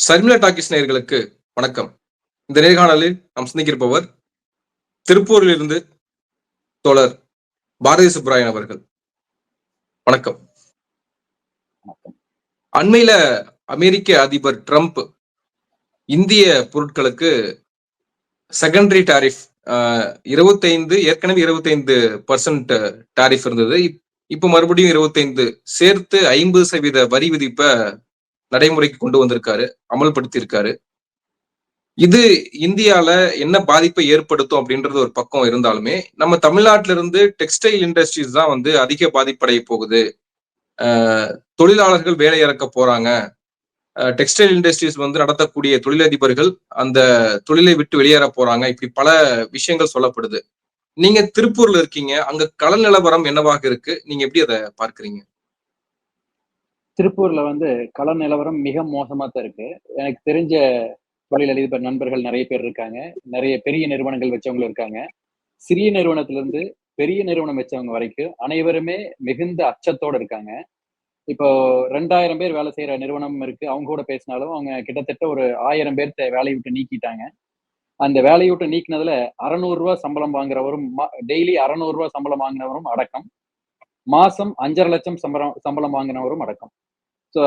Sharmila talkies நேயர்களுக்கு வணக்கம். இந்த நேர்காணலில் நாம் சந்திக்கிருப்பவர் திருப்பூரில் இருந்து தோழர் பாரதி சுப்ராயன் அவர்கள். வணக்கம். அண்மையில அமெரிக்க அதிபர் ட்ரம்ப் இந்திய பொருட்களுக்கு செகண்டரி டாரிஃப் 25 ஏற்கனவே 25% டாரிஃப் இருந்தது. இப்ப மறுபடியும் 25 சேர்த்து 50% வரி விதிப்ப நடைமுறைக்கு கொண்டு வந்திருக்காரு, அமல்படுத்தி இருக்காரு. இது இந்தியால என்ன பாதிப்பை ஏற்படுத்தும் அப்படின்றது ஒரு பக்கம் இருந்தாலுமே, நம்ம தமிழ்நாட்டில இருந்து டெக்ஸ்டைல் இண்டஸ்ட்ரீஸ் தான் வந்து அதிக பாதிப்படைய போகுது. தொழிலாளர்கள் வேலை இழக்க போறாங்க. டெக்ஸ்டைல் இண்டஸ்ட்ரீஸ் வந்து நடத்தக்கூடிய தொழிலதிபர்கள் அந்த தொழிலை விட்டு வெளியேற போறாங்க. இப்படி பல விஷயங்கள் சொல்லப்படுது. நீங்க திருப்பூர்ல இருக்கீங்க. அங்க கள நிலவரம் என்னவாக இருக்கு? நீங்க எப்படி அதை பார்க்கிறீங்க? திருப்பூர்ல வந்து கள நிலவரம் மிக மோசமா தான் இருக்கு. எனக்கு தெரிஞ்ச தொழிலதிபர் நண்பர்கள் நெறைய பேர் இருக்காங்க. நெறைய பெரிய நிறுவனங்கள் வச்சவங்களும் இருக்காங்க. சிறிய நிறுவனத்திலிருந்து பெரிய நிறுவனம் வச்சவங்க வரைக்கும் அனைவருமே மிகுந்த அச்சத்தோட இருக்காங்க. இப்போ 2000 பேர் வேலை செய்ற நிறுவனம் இருக்கு. அவங்க கூட பேசினாலும் அவங்க கிட்டத்தட்ட ஒரு 1000 பேர்த்த வேலைய விட்டு நீக்கிட்டாங்க. அந்த வேலைய விட்டு நீக்கினதுல ரூ. 600 சம்பளம் வாங்குறவரும் டெய்லி ரூ. 600 சம்பளம் வாங்குனவரும் அடக்கம். மாசம் 5,50,000 சம்பளம் வாங்குனவரும் அடக்கம்.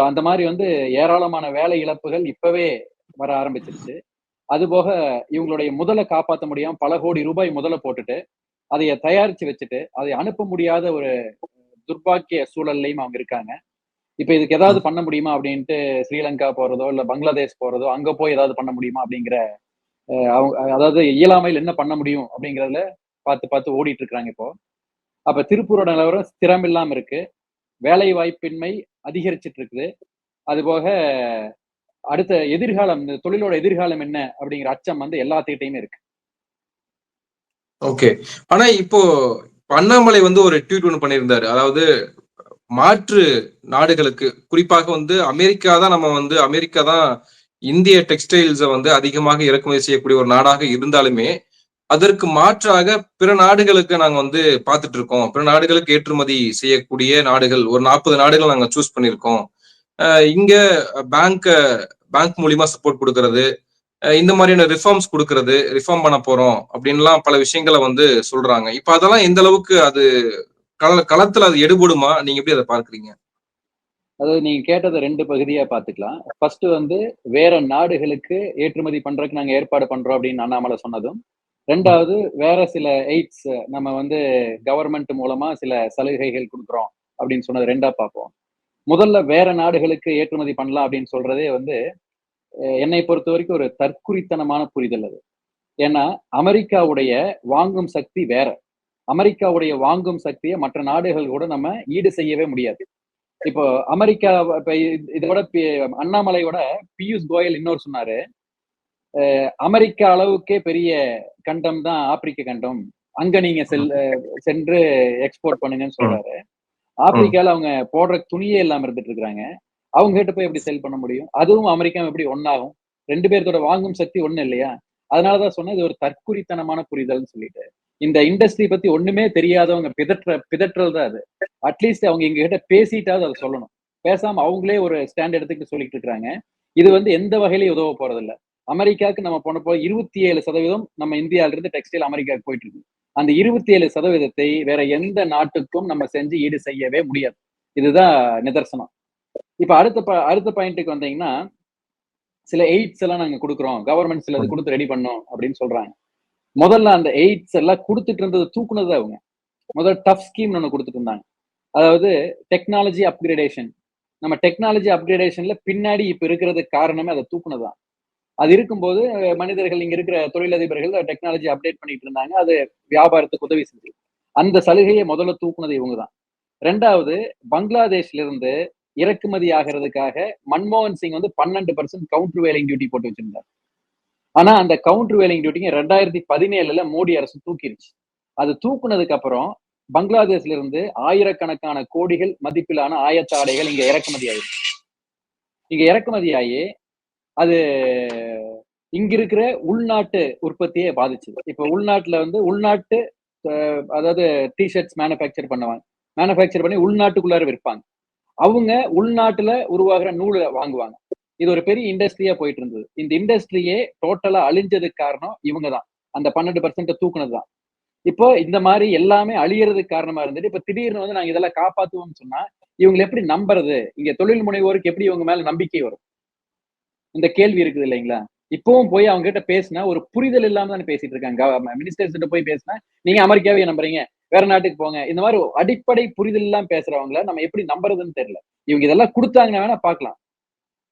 அந்த மாரி வந்து ஏராளமான வேலை இழப்புகள் இப்பவே வர ஆரம்பிச்சிருச்சு. அதுபோக இவங்களுடைய முதல காப்பாத்த முடியாம பல கோடி ரூபாய் முதல போட்டுட்டு, அதைய தயாரிச்சு வச்சுட்டு, அதை அனுப்ப முடியாத ஒரு துர்பாக்கிய சூழல்லயும் அவங்க இருக்காங்க. இப்ப இதுக்கு ஏதாவது பண்ண முடியுமா அப்படின்ட்டு ஸ்ரீலங்கா போறதோ, இல்ல பங்களாதேஷ் போறதோ, அங்க போய் ஏதாவது பண்ண முடியுமா அப்படிங்கிற அதாவது இயலாமையில் என்ன பண்ண முடியும் அப்படிங்கிறதுல பார்த்து பார்த்து ஓடிட்டு இருக்காங்க இப்போ. அப்ப திருப்பூரோட நிலவரம் ஸ்திரமில்லாம இருக்கு. வேலை வாய்ப்பின்மை அதிகரிச்சுட்டு இருக்குது. அதுபோக அடுத்த எதிர்காலம், இந்த தொழிலோட எதிர்காலம் என்ன அப்படிங்கிற அச்சம் வந்து எல்லாத்துக்கிட்டயுமே இருக்கு. ஓகே. ஆனா இப்போ அண்ணாமலை வந்து ஒரு ட்வீட் ஒண்ணு பண்ணியிருந்தாரு. அதாவது மாற்று நாடுகளுக்கு குறிப்பாக வந்து அமெரிக்கா தான் இந்திய டெக்ஸ்டைல்ஸ வந்து அதிகமாக இறக்குமதி செய்யக்கூடிய ஒரு நாடாக இருந்தாலுமே, அதற்கு மாற்றாக பிற நாடுகளுக்கு நாங்க வந்து பார்த்துட்டு இருக்கோம். பிற நாடுகளுக்கு ஏற்றுமதி செய்யக்கூடிய நாடுகள் ஒரு 40 நாடுகள் நாங்க சூஸ் பண்ணியிருக்கோம். இங்க பேங்க் பேங்க் மூலியமா சப்போர்ட் குடுக்கறது, இந்த மாதிரியான ரிஃபார்ம் பண்ண போறோம் அப்படின்லாம் பல விஷயங்கள வந்து சொல்றாங்க. இப்ப அதெல்லாம் எந்த அளவுக்கு அது களத்துல அது எடுபடுமா? நீங்க எப்படி அதை பார்க்கிறீங்க? அதாவது நீங்க கேட்டத 2 பகுதியா பார்த்துக்கலாம். ஃபர்ஸ்ட் வந்து வேற நாடுகளுக்கு ஏற்றுமதி பண்றதுக்கு நாங்க ஏற்பாடு பண்றோம் அப்படின்னு அண்ணாமலை சொன்னதும். 2வது வேற சில எய்ட்ஸ் நம்ம வந்து கவர்ன்மெண்ட் மூலமா சில சலுகைகள் குடுக்குறோம் அப்படின்னு சொன்னது 2ஆ பார்ப்போம். முதல்ல வேற நாடுகளுக்கு ஏற்றுமதி பண்ணலாம் அப்படின்னு சொல்றதே வந்து என்னை பொறுத்தவரைக்கும் ஒரு தற்குறித்தனமான புரிதல் அது. ஏன்னா அமெரிக்காவுடைய வாங்கும் சக்தி வேற. அமெரிக்காவுடைய வாங்கும் சக்திய மற்ற நாடுகள் கூட நம்ம ஈடு செய்யவே முடியாது. இப்போ அமெரிக்கா இப்ப இதோட அண்ணாமலையோட பியூஷ் கோயல் இன்னொரு சொன்னாரு. அமெரிக்கா அளவுக்கே பெரிய கண்டம் தான் ஆப்பிரிக்க கண்டம். அங்க நீங்க சென்று எக்ஸ்போர்ட் பண்ணுங்கன்னு சொல்றாரு. ஆப்பிரிக்கால அவங்க போடுற துணியே இல்லாம இருந்துட்டு இருக்காங்க. அவங்க கிட்ட போய் எப்படி செல் பண்ண முடியும்? அதுவும் அமெரிக்காவும் எப்படி ஒண்ணாகும்? 2 பேர்த்தோட வாங்கும் சக்தி ஒண்ணு இல்லையா? அதனாலதான் சொன்னேன் இது ஒரு தற்குறித்தனமான புரிதல்னு சொல்லிட்டு. இந்த இண்டஸ்ட்ரி பத்தி ஒண்ணுமே தெரியாதவங்க பிதற்றல் தான் அது. அட்லீஸ்ட் அவங்க எங்ககிட்ட பேசிட்டாவது அத சொல்லணும். பேசாம அவங்களே ஒரு ஸ்டாண்ட் எடுத்துக்கிட்டு சொல்லிட்டு இருக்காங்க. இது வந்து எந்த வகையிலயும் உதவ போறதில்ல. அமெரிக்காவுக்கு நம்ம போனப்போ 27% நம்ம இந்தியால இருந்து டெக்ஸ்டைல் அமெரிக்காவுக்கு போயிட்டு இருக்கு. அந்த 27% வேற எந்த நாட்டுக்கும் நம்ம செஞ்சு ஈடு செய்யவே முடியாது. இதுதான் நிதர்சனம். இப்ப அடுத்த பாயிண்ட்க்கு வந்தீங்கன்னா, சில எய்ட்ஸ் எல்லாம் நாங்க குடுக்குறோம். கவர்ன்மெண்ட் சிலது குடுத்து ரெடி பண்ணோம் அப்படின்னு சொல்றாங்க. முதல்ல அந்த எய்ட்ஸ் எல்லாம் குடுத்துட்டு இருந்தது தூக்குனது அவங்க. முதல்ல டஃப் ஸ்கீம்னு ஒண்ணு குடுத்துட்டு இருந்தாங்க. அதாவது டெக்னாலஜி அப்கிரேடேஷன். நம்ம டெக்னாலஜி அப்கிரேடேஷன்ல பின்னாடி இப்ப இருக்கிறதுக்கு காரணமே அத தூக்குனதுதான். அது இருக்கும்போது மனிதர்கள் இங்க இருக்கிற தொழிலதிபர்கள் டெக்னாலஜி அப்டேட் பண்ணிட்டு இருந்தாங்க. அது வியாபாரத்துக்கு உதவி செஞ்சது. அந்த சலுகையை முதல்ல தூக்குனது இவங்க தான். 2வது பங்களாதேஷ்ல இருந்து இறக்குமதி ஆகிறதுக்காக மன்மோகன் சிங் வந்து 12% கவுண்டர் வேலிங் டியூட்டி போட்டு வச்சிருந்தார். ஆனா அந்த கவுண்டர் வேலிங் டியூட்டிங்க 2017ல மோடி அரசு தூக்கிருச்சு. அது தூக்குனதுக்கு அப்புறம் பங்களாதேஷ்ல இருந்து ஆயிரக்கணக்கான கோடிகள் மதிப்பிலான ஆயத்த ஆடைகள் இங்க இறக்குமதி ஆயிடுச்சு. இங்க இறக்குமதி ஆகி அது இங்க இருக்கிற உள்நாட்டு உற்பத்தியை பாதிச்சுது. இப்ப உள்நாட்டுல வந்து உள்நாட்டு அதாவது டி-ஷர்ட்ஸ் மேனுஃபேக்சர் பண்ணுவாங்க. மேனுஃபேக்சர் பண்ணி உள்நாட்டுக்குள்ளார விற்பாங்க. அவங்க உள்நாட்டுல உருவாகிற நூலை வாங்குவாங்க. இது ஒரு பெரிய இண்டஸ்ட்ரியா போயிட்டு இருந்தது. இந்த இண்டஸ்ட்ரியே டோட்டலா அழிஞ்சதுக்கு காரணம் இவங்க தான். அந்த 12% தூக்குனது தான். இப்போ இந்த மாரி எல்லாமே அழியறதுக்கு காரணமா இருந்துட்டு, இப்ப திடீர்னு வந்து நாங்க இதெல்லாம் காப்பாத்துவோம்னு சொன்னா, இவங்கள எப்படி நம்புறது? இங்க தொழில் முனைவோருக்கு எப்படி இவங்க மேல நம்பிக்கை வரும்? இந்த கேள்வி இருக்குது இல்லைங்களா? இப்பவும் போய் அவங்க கிட்ட பேசினா, ஒரு புரிதல் இல்லாம தானே பேசிட்டு இருக்காங்க. மினிஸ்டர்ஸ் கிட்ட போய் பேசினா, நீங்க அமெரிக்காவையே நம்புறீங்க. வேற நாட்டுக்கு போங்க. இந்த மாரி அடிப்படை புரிதல் இல்லாம பேசுறவங்கள நம்ம எப்படி நம்புறதுன்னு தெரியல. இவங்க இதெல்லாம் குடுத்தாங்கன்னா வேணா பார்க்கலாம்.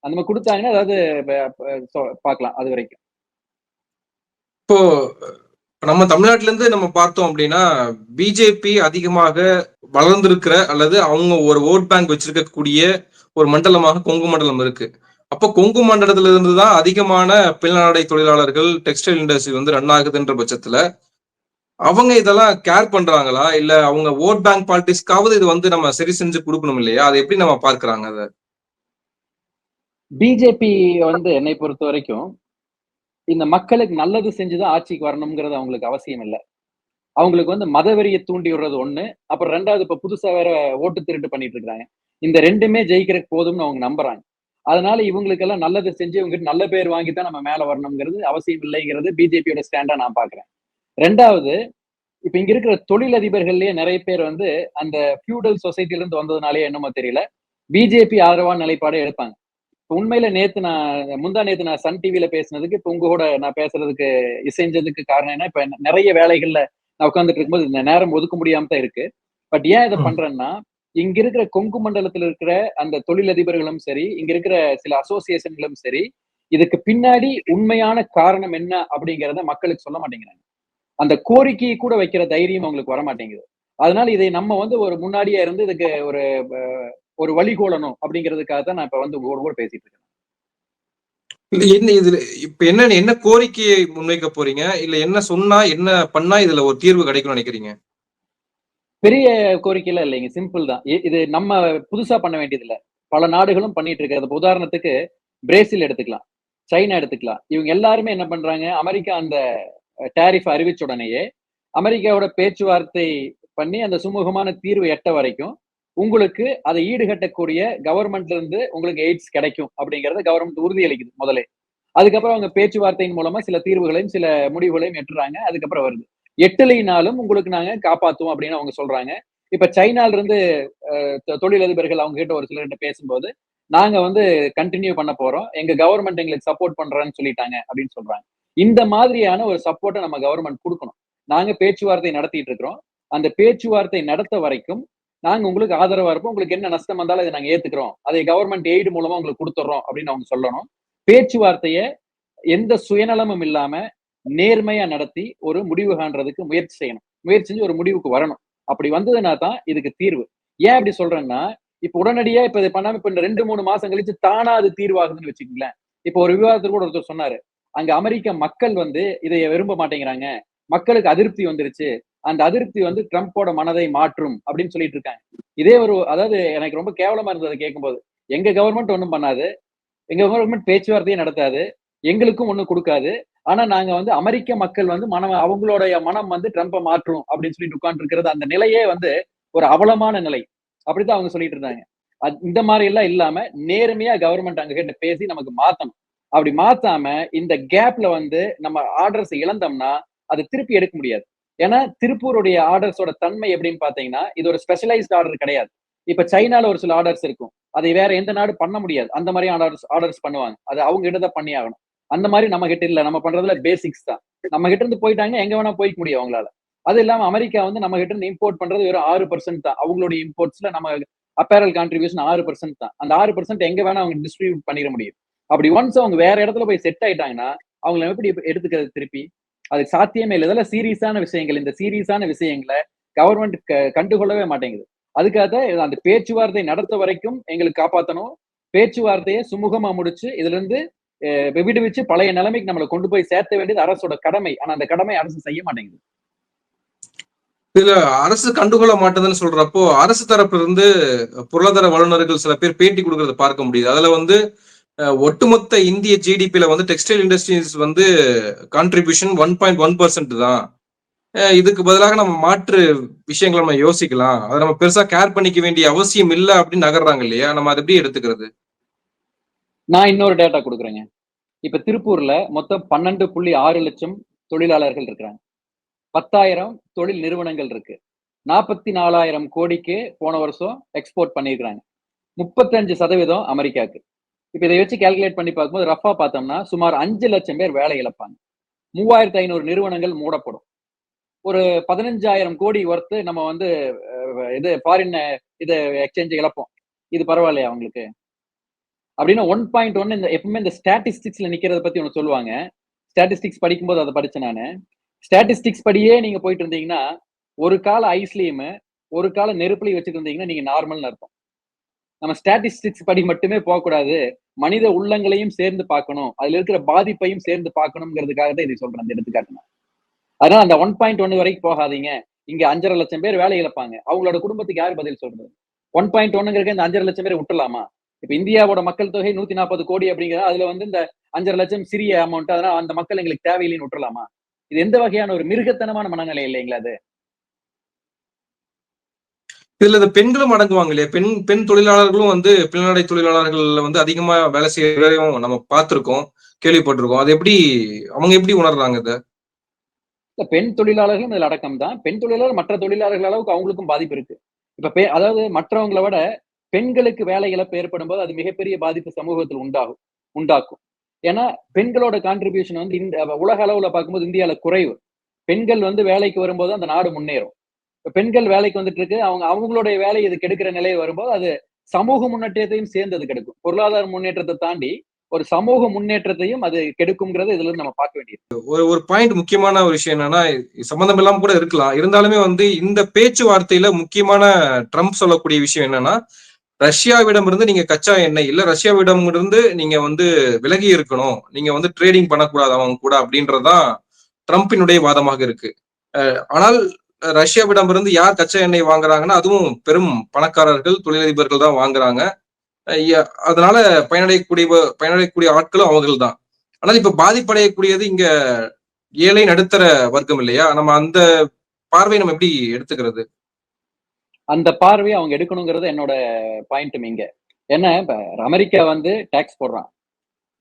அந்த மாரி குடுத்தாங்கன்னா, அதாவது ப ப சொ பார்க்கலாம் அதுவரைக்கும். இப்போ நம்ம தமிழ்நாட்டுல இருந்து நம்ம பார்த்தோம் அப்படின்னா, பிஜேபி அதிகமாக வளர்ந்திருக்கிற அல்லது அவங்க ஒரு வோட் பேங்க் வச்சிருக்கக்கூடிய ஒரு மண்டலமாக கொங்கு மண்டலம் இருக்கு. அப்போ கொங்கு மண்டலத்துல இருந்து தான் அதிகமான பின்னலாடை தொழிலாளர்கள், டெக்ஸ்டைல் இண்டஸ்ட்ரி வந்து ரன் ஆகுதுன்ற பட்சத்துல, அவங்க இதெல்லாம் கேர் பண்றாங்களா? இல்ல அவங்க வோட் பேங்க் பாலிடிக்ஸ்க்காவது இது வந்து நம்ம சரி செஞ்சு குடுக்கணும் இல்லையா? அத எப்படி நம்ம பார்க்கிறாங்க அத? பிஜேபி வந்து என்னை பொறுத்தவரைக்கும், இந்த மக்களுக்கு நல்லது செஞ்சு தான் ஆட்சிக்கு வரணும்ங்கிறது அவங்களுக்கு அவசியம் இல்ல. அவங்களுக்கு வந்து மதவெறிய தூண்டி விடுறது 1. அப்புறம் 2வது இப்ப புதுசா வேற ஓட்டு திருட்டு பண்ணிட்டு இருக்காங்க. இந்த 2மே ஜெயிக்கிறதுக்கு போதும்னு அவங்க நம்புறாங்க. அதனால இவங்களுக்கெல்லாம் நல்லது செஞ்சு இவங்ககிட்ட நல்ல பேர் வாங்கி தான் நம்ம மேல வரணும்ங்கிறது அவசியம் இல்லைங்கிறது பிஜேபியோட ஸ்டாண்டா நான் பார்க்கிறேன். 2வது இப்ப இங்க இருக்கிற தொழிலதிபர்கள்லயே நெறைய பேர் வந்து அந்த ஃபியூடல் சொசைட்டில இருந்து வந்ததுனாலயோ என்னமோ தெரியல, பிஜேபி ஆதரவான நிலைப்பாடே எடுப்பாங்க. இப்ப உண்மையில முந்தா நேத்து நான் சன் டிவில பேசினதுக்கு, இப்ப உங்க கூட நான் பேசுறதுக்கு இசைஞ்சதுக்கு காரணம் என்ன, இப்ப நெறைய வேலைகள்ல நான் உட்கார்ந்துட்டு இருக்கும்போது இந்த நேரம் ஒதுக்க முடியாம தான் இருக்கு. பட் ஏன் இத ம். பண்றேன்னா, இங்க இருக்கிற கொங்கு மண்டலத்தில இருக்கிற அந்த தொழிலதிபர்களும் சரி, இங்க இருக்கிற சில அசோசியேஷன்களும் சரி, இதுக்கு பின்னாடி உண்மையான காரணம் என்ன அப்படிங்கிறத மக்களுக்கு சொல்ல மாட்டேங்கிறாங்க. அந்த கோரிக்கைய கூட வைக்கிற தைரியம் அவங்களுக்கு வரமாட்டேங்குது. அதனால இதை நம்ம வந்து ஒரு முன்னாடியே இருந்து இதுக்கு அ ஒரு வழிகோலணும் அப்படிங்கிறதுக்காக தான் நான் இப்ப வந்து உங்க கூட பேசிட்டு இருக்கேன். இல்ல என்ன இதுல இப்ப என்ன கோரிக்கையை முன்வைக்க போறீங்க? இல்ல என்ன சொன்னா, என்ன பண்ணா இதுல ஒரு தீர்வு கிடைக்கும்னு நினைக்கிறீங்க? பெரிய கோரிக்கைலாம் இல்லைங்க. சிம்பிள் தான். இது நம்ம புதுசா பண்ண வேண்டியதில்ல. பல நாடுகளும் பண்ணிட்டு இருக்கிறது. இப்ப உதாரணத்துக்கு பிரேசில் எடுத்துக்கலாம். சைனா எடுத்துக்கலாம். இவங்க எல்லாருமே என்ன பண்றாங்க, அமெரிக்கா அந்த டாரிஃப் அறிவிச்ச உடனேயே, அமெரிக்காவோட பேச்சுவார்த்தை பண்ணி அந்த சுமூகமான தீர்வு எட்ட வரைக்கும், உங்களுக்கு அதை ஈடுகட்டக்கூடிய கவர்மெண்ட்ல இருந்து உங்களுக்கு எய்ட்ஸ் கிடைக்கும் அப்படிங்கிறத கவர்மெண்ட் உறுதியளிக்குது முதலே. அதுக்கப்புறம் அவங்க பேச்சுவார்த்தையின் மூலமா சில தீர்வுகளையும், சில முடிவுகளையும் எட்டுறாங்க. அதுக்கப்புறம் வருது. எட்டலைனாலும் உங்களுக்கு நாங்க காப்பாத்துவோம் அப்படின்னு அவங்க சொல்றாங்க. இப்ப சைனால இருந்து தொழிலதிபர்கள் அவங்க கிட்ட ஒரு சிலர்கிட்ட பேசும்போது, நாங்க வந்து கன்டின்யூ பண்ண போறோம். எங்க கவர்ன்மென்ட் எங்களுக்கு சப்போர்ட் பண்றேன்னு சொல்லிட்டாங்க அப்படின்னு சொல்றாங்க. இந்த மாதிரியான ஒரு சப்போர்ட்ட நம்ம கவர்ன்மென்ட் குடுக்கணும். நாங்க பேச்சுவார்த்தை நடத்திட்டு இருக்கிறோம். அந்த பேச்சுவார்த்தை நடத்த வரைக்கும் நாங்க உங்களுக்கு ஆதரவா இருப்போம். உங்களுக்கு என்ன நஷ்டம் வந்தாலும் அத நாங்க ஏத்துக்கிறோம். அதை கவர்ன்மென்ட் எய்ட் மூலமா உங்களுக்கு குடுத்துடுறோம் அப்படின்னு அவங்க சொல்லணும். பேச்சுவார்த்தைய எந்த சுயநலமும் இல்லாம நேர்மையா நடத்தி ஒரு முடிவு காண்றதுக்கு முயற்சி செய்யணும். முயற்சி செஞ்சு ஒரு முடிவுக்கு வரணும். அப்படி வந்ததுனா தான் இதுக்கு தீர்வு. ஏன் அப்படி சொல்றேன்னா, இப்ப உடனடியா இப்ப இத பண்ணாம இப்ப இந்த 2, 3 மாசம் கழிச்சு தானா அது தீர்வாகுதுன்னு வச்சுக்கங்களேன். இப்ப ஒரு விவாதத்துல கூட ஒருத்தர் சொன்னாரு. அங்க அமெரிக்க மக்கள் வந்து இதை விரும்ப மாட்டேங்கிறாங்க. மக்களுக்கு அதிருப்தி வந்துருச்சு. அந்த அதிருப்தி வந்து ட்ரம்போட மனதை மாற்றும் அப்படின்னு சொல்லிட்டு இருக்காங்க. இதே ஒரு அதாவது எனக்கு ரொம்ப கேவலமா இருந்தது அத கேட்கும்போது. எங்க கவர்ன்மென்ட் ஒண்ணும் பண்ணாது. எங்க கவர்ன்மென்ட் பேச்சுவார்த்தையே நடத்தாது. எங்களுக்கும் ஒண்ணும் குடுக்காது. ஆனா நாங்க வந்து அமெரிக்க மக்கள் வந்து அவங்களுடைய மனம் வந்து ட்ரம்ப மாற்றும் அப்படின்னு சொல்லிட்டு உட்கார்ந்து இருக்கிறது அந்த நிலையே வந்து ஒரு அவலமான நிலை. அப்படித்தான் அவங்க சொல்லிட்டு இருந்தாங்க. இந்த மாரி எல்லாம் இல்லாம நேர்மையா கவர்ன்மென்ட் அங்க கிட்ட பேசி நமக்கு மாத்தணும். அப்படி மாத்தாம இந்த கேப்ல வந்து நம்ம ஆர்டர்ஸ் இழந்தோம்னா, அத திருப்பி எடுக்க முடியாது. ஏன்னா திருப்பூருடைய ஆர்டர்ஸோட தன்மை எப்படின்னு பார்த்தீங்கன்னா, இது ஒரு ஸ்பெஷலைஸ்ட் ஆர்டர் கிடையாது. இப்ப சைனால ஒரு சில ஆர்டர்ஸ் இருக்கும். அதை வேற எந்த நாடும் பண்ண முடியாது. அந்த மாரி ஆர்டர்ஸ் பண்ணுவாங்க. அது அவங்க கிட்ட தான் பண்ணியாகணும். அந்த மாரி நம்ம கிட்ட இல்ல. நம்ம பண்றதுல பேசிக்ஸ் தான். நம்ம கிட்ட இருந்து போயிட்டாங்கன்னா, எங்க வேணா போய்க்க முடியும் அவங்களால. அது இல்லாம அமெரிக்கா வந்து நம்ம கிட்ட இருந்து இம்போர்ட் பண்றது வெறும் 6% தான். அவங்களுடைய இம்போர்ட்ஸ்ல நம்ம அப்பேரல் கான்ட்ரிபியூஷன் 6% தான். அந்த 6% எங்க வேணா அவங்க டிஸ்ட்ரிபியூட் பண்ணிற முடியும். அப்படி ஒன்ஸ் அவங்க வேற இடத்துல போய் செட் ஆயிட்டாங்கன்னா, அவங்கள எப்படி எடுத்துக்கிறது திருப்பி? அது சாத்தியமே இல்ல. இதெல்லாம் சீரியஸான விஷயங்கள். இந்த சீரியஸான விஷயங்கள கவர்ன்மெண்ட் கண்டுகொள்ளவே மாட்டேங்குது. அதுக்காக தான் அந்த பேச்சுவார்த்தை நடத்த வரைக்கும் எங்களுக்கு காப்பாத்தணும். பேச்சுவார்த்தைய சுமூகமா முடிச்சு, இதிலிருந்து விடுவிச்சு பழைய நிலைமைக்கு நம்மள கொண்டு போய் சேர்த்த வேண்டியது அரசோட கடமை. ஆனா அந்த கடமை அரசு செய்ய மாட்டேங்குது. இதுல அரசு கண்டுகொள்ள மாட்டேதுன்னு சொல்றப்போ, அரசு தரப்புல இருந்து பொருளாதார வல்லுநர்கள் சில பேர் பேட்டி குடுக்கிறத பார்க்க முடியுது. அதுல வந்து ஒட்டுமொத்த இந்திய ஜிடிபில வந்து டெக்ஸ்டைல் இண்டஸ்ட்ரீஸ் வந்து கான்ட்ரிபியூஷன் 1.1% தான். இதுக்கு பதிலாக நம்ம மாற்று விஷயங்கள நம்ம யோசிக்கலாம். அத நம்ம பெருசா கேர் பண்ணிக்க வேண்டிய அவசியம் இல்ல அப்படின்னு நகர்றாங்க இல்லையா? நம்ம அத எப்படி எடுத்துக்கிறது? நான் இன்னொரு டேட்டா குடுக்குறேங்க. இப்ப திருப்பூர்ல மொத்தம் 12.6 லட்சம் தொழிலாளர்கள் இருக்கிறாங்க. 10,000 தொழில் நிறுவனங்கள் இருக்கு. 44,000 கோடிக்கு போன வருஷம் எக்ஸ்போர்ட் பண்ணியிருக்கிறாங்க. 35% அமெரிக்காக்கு. இப்ப இதை வச்சு கால்குலேட் பண்ணி பார்க்கும்போது ரஃபா பார்த்தோம்னா, சுமார் 5 லட்சம் பேர் வேலை இழப்பாங்க. 3,500 நிறுவனங்கள் மூடப்படும். ஒரு 15,000 கோடி ஒர்த் நம்ம வந்து இது ஃபாரின் இது எக்ஸ்சேஞ்ச் இழப்போம். இது பரவாயில்லையா உங்களுக்கு? அப்படின்னா 1.1 இந்த எப்பவுமே இந்த ஸ்டாட்டிஸ்டிக்ஸ்ல நிக்கிறத பத்தி ஒண்ணு சொல்லுவாங்க. ஸ்டாட்டிஸ்டிக்ஸ் படிக்கும்போது அத படிச்சேன் நானு. ஸ்டாட்டிஸ்டிக்ஸ் படியே நீங்க போயிட்டு இருந்தீங்கன்னா, ஒரு கால ஐஸ்லயும், ஒரு கால நெருப்புலயும் வச்சுட்டு இருந்தீங்கன்னா, நீங்க நார்மல்னு அர்த்தம். நம்ம ஸ்டாட்டிஸ்டிக்ஸ் படி மட்டுமே போகக்கூடாது. மனித உள்ளங்களையும் சேர்ந்து பார்க்கணும். அதுல இருக்கிற பாதிப்பையும் சேர்ந்து பார்க்கணும்ங்கிறதுக்காக தான் இதை சொல்றேன் அந்த எடுத்துக்காட்டு நான். அதனால அந்த 1.1 வரைக்கும் போகாதீங்க. இங்க 5,50,000 லட்சம் பேர் வேலை இழப்பாங்க. அவங்களோட குடும்பத்துக்கு யார் பதில் சொல்றது? 1.1ங்கிறதுக்கு இந்த 5,50,000 லட்சம் பேரை விட்டுறலாமா? இப்ப இந்தியாவோட மக்கள் தொகை 140 கோடி அப்படிங்கிற அதுல வந்து இந்த 5,50,000 லட்சம் சிறிய அமௌண்ட். அதனால அந்த மக்கள் எங்களுக்கு தேவையில்லைன்னு விட்டுறலாமா? இது எந்த வகையான ஒரு மிருகத்தனமான மனநிலை இல்லைங்களா அது? இதுல இந்த பெண்களும் அடங்குவாங்க இல்லையா? பெண் பெண் தொழிலாளர்களும் வந்து பின்னலாடை தொழிலாளர்கள்ல வந்து அதிகமா வேலை செய்யறதையும் நம்ம பார்த்திருக்கோம், கேள்விப்பட்டிருக்கோம். அது எப்படி அவங்க எப்படி உணர்றாங்க இத? இல்ல பெண் தொழிலாளர்களும் இதுல அடக்கம் தான். பெண் தொழிலாளர் மற்ற தொழிலாளர்கள் அளவுக்கு அவங்களுக்கும் பாதிப்பு இருக்கு. இப்ப அதாவது மற்றவங்கள விட பெண்களுக்கு வேலை இழப்பு ஏற்படும்போது அது மிகப்பெரிய பாதிப்பு சமூகத்தில் உண்டாக்கும். ஏன்னா பெண்களோட கான்ட்ரிபியூஷன் வந்து இந்த உலக அளவுல பார்க்கும்போது இந்தியால குறைவு. பெண்கள் வந்து வேலைக்கு வரும்போது அந்த நாடு முன்னேறும். இப்ப பெண்கள் வேலைக்கு வந்துட்டு இருக்கு. அவங்களுடைய வேலை இது கெடுக்கிற நிலை வரும்போது அது சமூக முன்னேற்றத்தையும் சேர்ந்து அது கெடுக்கும். பொருளாதார முன்னேற்றத்தை தாண்டி ஒரு சமூக முன்னேற்றத்தையும் அது கெடுக்கும்ங்கிறத இதுல இருந்து நம்ம பார்க்க வேண்டியது. ஒரு ஒரு பாயிண்ட் முக்கியமான ஒரு விஷயம் என்னன்னா, சம்பந்தம் இல்லாம கூட இருக்கலாம். இருந்தாலுமே வந்து இந்த பேச்சுவார்த்தையில முக்கியமான ட்ரம்ப் சொல்லக்கூடிய விஷயம் என்னன்னா, ரஷ்யாவிடமிருந்து நீங்க கச்சா எண்ணெய் இல்ல ரஷ்யாவிடமிருந்து நீங்க வந்து விலகி இருக்கணும். நீங்க வந்து ட்ரேடிங் பண்ணக்கூடாது அவங்க கூட அப்படின்றதுதான் ட்ரம்பினுடைய வாதமாக இருக்கு. ஆனால் ரஷ்யாவிடமிருந்து யார் கச்சா எண்ணெய் வாங்குறாங்கன்னா, அதுவும் பெரும் பணக்காரர்கள், தொழிலதிபர்கள் தான் வாங்குறாங்க. அதனால பயனடையக்கூடிய ஆட்களும் அவர்கள் தான். ஆனால் இப்ப பாதிப்படையக்கூடியது இங்க ஏழை நடுத்தர வர்க்கம் இல்லையா? நம்ம அந்த பார்வையை நம்ம எப்படி எடுத்துக்கிறது? அந்த பார்வைய அவங்க எடுக்கணுங்கிறது என்னோட பாயிண்ட்டும் இங்க. ஏன்னா இப்ப அமெரிக்கா வந்து டாக்ஸ் போடுறான்.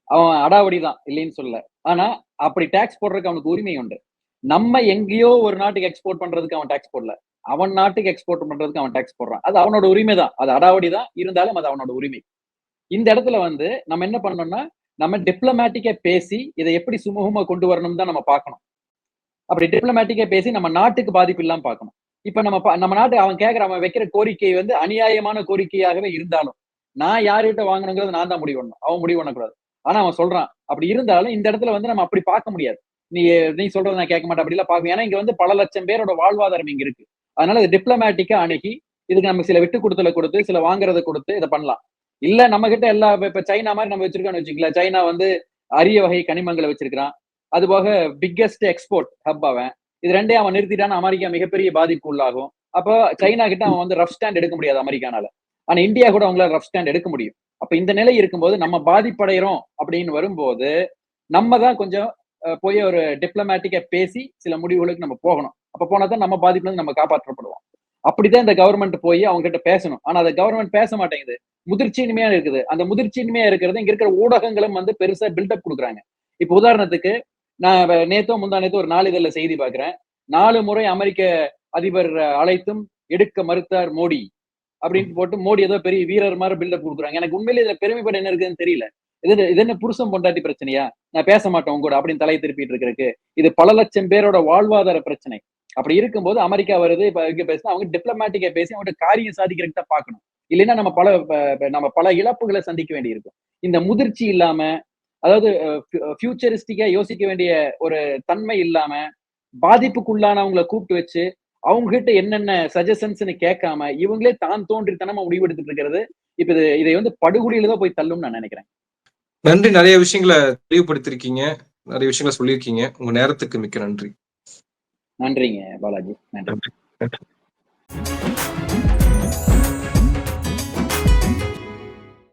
அவன் அடாவடி தான் இல்லைன்னு சொல்லல. ஆனா அப்படி டாக்ஸ் போடுறதுக்கு அவனுக்கு உரிமை உண்டு. நம்ம எங்கேயோ ஒரு நாட்டுக்கு எக்ஸ்போர்ட் பண்றதுக்கு அவன் டாக்ஸ் போடல. அவன் நாட்டுக்கு எக்ஸ்போர்ட் பண்றதுக்கு அவன் டாக்ஸ் போடுறான். அது அவனோட உரிமை தான். அது அடாவடி தான். இருந்தாலும் அது அவனோட உரிமை. இந்த இடத்துல வந்து நம்ம என்ன பண்ணணும்னா, நம்ம டிப்ளமேட்டிக்கா பேசி இதை எப்படி சுமூகமா கொண்டு வரணும்னு தான் நம்ம பார்க்கணும். அப்படி டிப்ளமேட்டிக்கா பேசி நம்ம நாட்டுக்கு பாதிப்பு இல்லாம பார்க்கணும். இப்ப நம்ம நாட்டு அவன் அவன் வைக்கிற கோரிக்கை வந்து அநியாயமான கோரிக்கையாகவே இருந்தாலும், நான் யார்கிட்ட வாங்கணுங்கிறது நான் தான் முடிவு பண்ணணும். அவன் முடிவு பண்ணக்கூடாது. ஆனா அவன் சொல்றான். அப்படி இருந்தாலும் இந்த இடத்துல வந்து நம்ம அப்படி பார்க்க முடியாது. நீ நீ சொல்றத நான் கேட்க மாட்டேன் அப்படிலாம் பார்க்க. ஏன்னா இங்க வந்து பல லட்சம் பேரோட வாழ்வாதாரம் இங்க இருக்கு. அதனால இது டிப்ளமேட்டிக்கா அணுகி, இதுக்கு நம்ம சில விட்டு குடுத்தல குடுத்து, சில வாங்குறத குடுத்து இத பண்ணலாம். இல்ல நம்ம கிட்ட எல்லா இப்ப சைனா மாரி நம்ம வச்சிருக்கோம்னு வச்சுக்கங்களேன். சைனா வந்து அரிய வகை கனிமங்கள வச்சிருக்கிறான். அதுபோக பிக்கெஸ்ட் எக்ஸ்போர்ட் ஹப் அவன். இது 2யும் அவன் நிறுத்திட்டான்னா அமெரிக்கா மிகப்பெரிய பாதிப்பு உள்ளாகும். அப்போ சைனா கிட்ட அவன் வந்து ரஃப் ஸ்டாண்ட் எடுக்க முடியாது அமெரிக்கானால. ஆனா இந்தியா கூட அவங்களால ரஃப் ஸ்டாண்ட் எடுக்க முடியும். அப்ப இந்த நிலை இருக்கும்போது நம்ம பாதிப்படைகிறோம் அப்படின்னு வரும்போது, நம்ம தான் கொஞ்சம் போய் ஒரு டிப்ளமேட்டிக்கா பேசி சில முடிவுகளுக்கு நம்ம போகணும். அப்ப போனா தான் நம்ம பாதிப்புல இருந்து நம்ம காப்பாற்றப்படுவோம். அப்படிதான் இந்த கவர்மெண்ட் போய் அவங்க கிட்ட பேசணும். ஆனா அத கவர்மெண்ட் பேச மாட்டேங்குது. முதிர்ச்சியின்மையா இருக்குது. அந்த முதிர்ச்சியின்மையா இருக்கிறது இங்க இருக்கிற ஊடகங்களும் வந்து பெருசா பில்டப் குடுக்குறாங்க. இப்ப உதாரணத்துக்கு நான் நேத்தோ முந்தா நேத்தோ ஒரு நாளிதழ்ல செய்தி பார்க்கிறேன். 4 முறை அமெரிக்க அதிபர் அழைத்தும் எடுக்க மறுத்தார் மோடி. அப்படின்னு போட்டு மோடி ஏதோ பெரிய வீரர் மாரி பில்டப் குடுக்குறாங்க. எனக்கு உண்மையிலேயே இதுல பெருமைப்பட என்ன இருக்குதுன்னு தெரியல. இது என்ன புருஷன் பொண்டாட்டி பிரச்சனையா? நான் பேச மாட்டேன் உங்க கூட அப்படின்னு தலைய திருப்பிட்டு இருக்கறதுக்கு. இது பல லட்சம் பேரோட வாழ்வாதார பிரச்சனை. அப்படி இருக்கும்போது அமெரிக்கா வருது. இப்ப இங்க பேசினா அவங்க டிப்ளமேட்டிக்கா பேசி அவங்கட்ட காரியம் சாதிக்கிறதுக்கு தான் பார்க்கணும். இல்லைன்னா நம்ம பல இழப்புகள சந்திக்க வேண்டியிருக்கும். இந்த முதிர்ச்சி இல்லாம, அதாவது ஃபியூச்சரிஸ்டிக்கா யோசிக்க வேண்டிய ஒரு தன்மை இல்லாம, பாதிப்புக்குள்ளானவங்கள கூப்பிட்டு வச்சு, அவங்க கிட்ட என்னென்ன சஜஷன்ஸ்ன்னு கேட்காம, இவங்களே தான் தோன்றித்தனமா முடிவெடுத்துட்டு இருக்கிறது, இப்ப இதை வந்து படுகொலியில தான் போய் தள்ளும்னு நான் நினைக்கிறேன். நன்றி. நிறைய விஷயங்கள தெளிவுபடுத்தியிருக்கீங்க. நிறைய விஷயங்கள சொல்லியிருக்கீங்க. உங்க நேரத்துக்கு மிக்க நன்றி. நன்றிங்க பாலாஜி. நன்றி. நன்றி. நன்றி.